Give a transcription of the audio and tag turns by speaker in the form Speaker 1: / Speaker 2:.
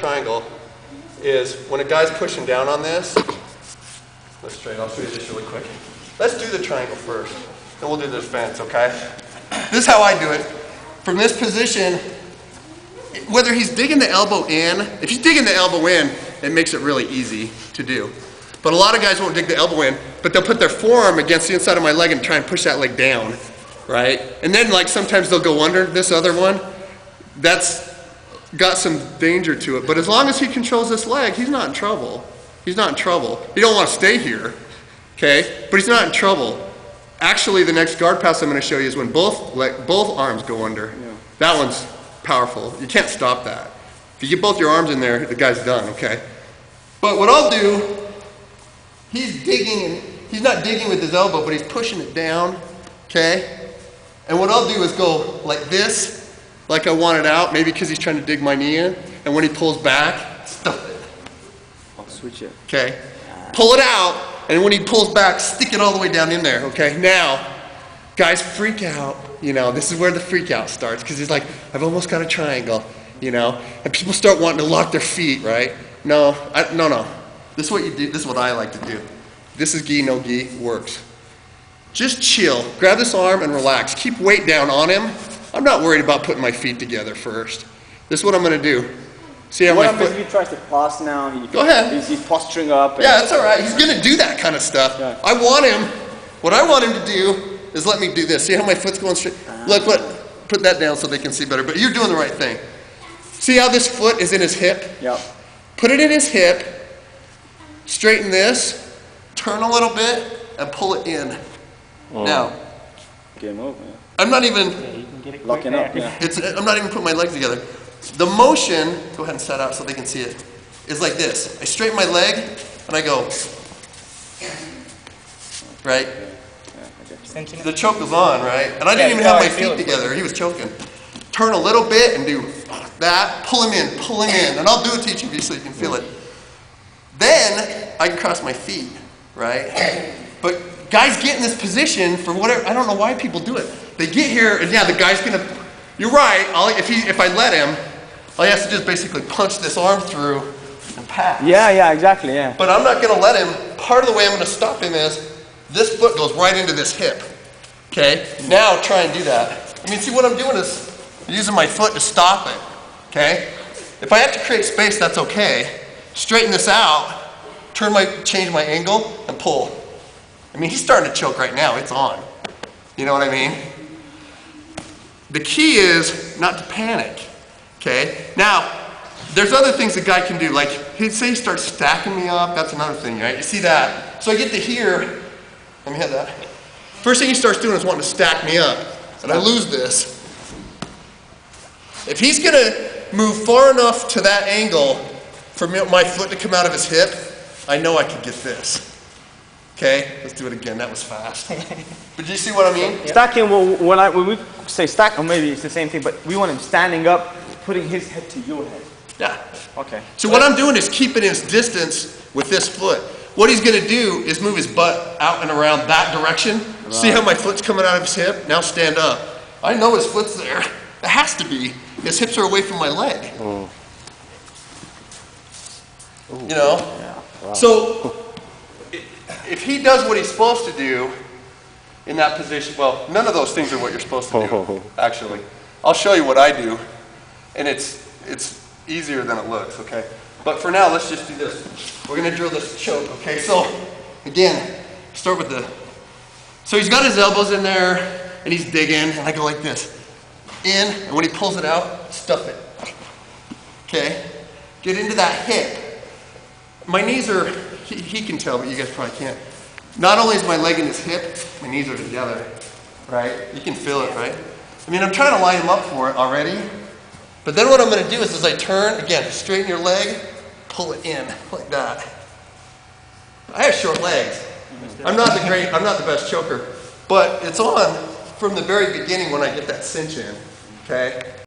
Speaker 1: triangle is when a guy's pushing down on this, let's try it, I'll show you this really quick. Let's do the triangle first, then we'll do the defense, okay? This is how I do it. From this position, whether he's digging the elbow in, if he's digging the elbow in, it makes it really easy to do. But a lot of guys won't dig the elbow in, but they'll put their forearm against the inside of my leg and try and push that leg down, right? And then like sometimes they'll go under this other one. That's got some danger to it. But as long as he controls this leg, he's not in trouble. He's not in trouble. He don't want to stay here, okay? But he's not in trouble. Actually, the next guard pass I'm going to show you is when both arms go under. Yeah. That one's powerful. You can't stop that. If you get both your arms in there, the guy's done, okay? But what I'll do, he's digging, and he's not digging with his elbow, but he's pushing it down, okay? And what I'll do is go like this, like I want it out, maybe because he's trying to dig my knee in, and when he pulls back, stuff it.
Speaker 2: I'll switch it.
Speaker 1: Okay? Pull it out, and when he pulls back, stick it all the way down in there, okay? Now, guys freak out, you know, this is where the freak out starts, because he's like, I've almost got a triangle, you know? And people start wanting to lock their feet, right? No. This is what you do, this is what I like to do. This is gi, no gi, works. Just chill, grab this arm and relax. Keep weight down on him. I'm not worried about putting my feet together first. This is what I'm gonna do. See how
Speaker 2: what
Speaker 1: my foot...
Speaker 2: if he tries to pass now?
Speaker 1: Go ahead.
Speaker 2: He's posturing up.
Speaker 1: Yeah, that's all right. He's gonna do that kind of stuff.
Speaker 2: Yeah.
Speaker 1: What I want him to do is let me do this. See how my foot's going straight? Look, put that down so they can see better, but you're doing the right thing. See how this foot is in his hip?
Speaker 2: Yep.
Speaker 1: Put it in his hip, straighten this, turn a little bit, and pull it in. Oh. Now,
Speaker 2: game over. Yeah.
Speaker 1: I'm not even
Speaker 2: locking up. Yeah.
Speaker 1: I'm not even putting my legs together. The motion, go ahead and set out so they can see it, is like this. I straighten my leg and I go, right? The choke was on, right? And I didn't even have my feet together. He was choking. Turn a little bit and do that. Pull him in. And I'll do it to each of you so you can feel it. Then I can cross my feet, right? But guys get in this position for whatever, I don't know why people do it. They get here and yeah, the guy's gonna, you're right, if I let him, all he has to do is basically punch this arm through and pass.
Speaker 2: Yeah, exactly, yeah.
Speaker 1: But I'm not gonna let him, part of the way I'm gonna stop him is, this foot goes right into this hip, okay? Now try and do that. I mean, see what I'm doing is, I'm using my foot to stop it, okay? If I have to create space, that's okay. Straighten this out, change my angle, and pull. I mean, he's starting to choke right now, it's on. You know what I mean? The key is not to panic, okay? Now, there's other things a guy can do, like, say he starts stacking me up, that's another thing, right? You see that? So I get to here, let me have that. First thing he starts doing is wanting to stack me up, and I lose this. If he's gonna move far enough to that angle for my foot to come out of his hip, I know I can get this. Okay, let's do it again. That was fast. But do you see what I mean?
Speaker 2: Stacking, well, when we say stack, or maybe it's the same thing, but we want him standing up, putting his head to your head.
Speaker 1: Yeah.
Speaker 2: Okay.
Speaker 1: So what I'm doing is keeping his distance with this foot. What he's going to do is move his butt out and around that direction. Right. See how my foot's coming out of his hip? Now stand up. I know his foot's there. It has to be. His hips are away from my leg.
Speaker 2: Oh.
Speaker 1: You know?
Speaker 2: Yeah. Wow.
Speaker 1: So if he does what he's supposed to do in that position, well, none of those things are what you're supposed to do, actually. I'll show you what I do, and it's easier than it looks, okay? But for now, let's just do this. We're gonna drill this choke, okay? So, again, start with so he's got his elbows in there, and he's digging, and I go like this. In, and when he pulls it out, stuff it. Okay? Get into that hip. My knees are, he can tell, but you guys probably can't. Not only is my leg in his hip, my knees are together, right? You can feel it, right? I mean, I'm trying to line him up for it already, but then what I'm gonna do is as I turn, again, straighten your leg, pull it in, like that. I have short legs. I'm not the best choker, but it's on from the very beginning when I get that cinch in, okay?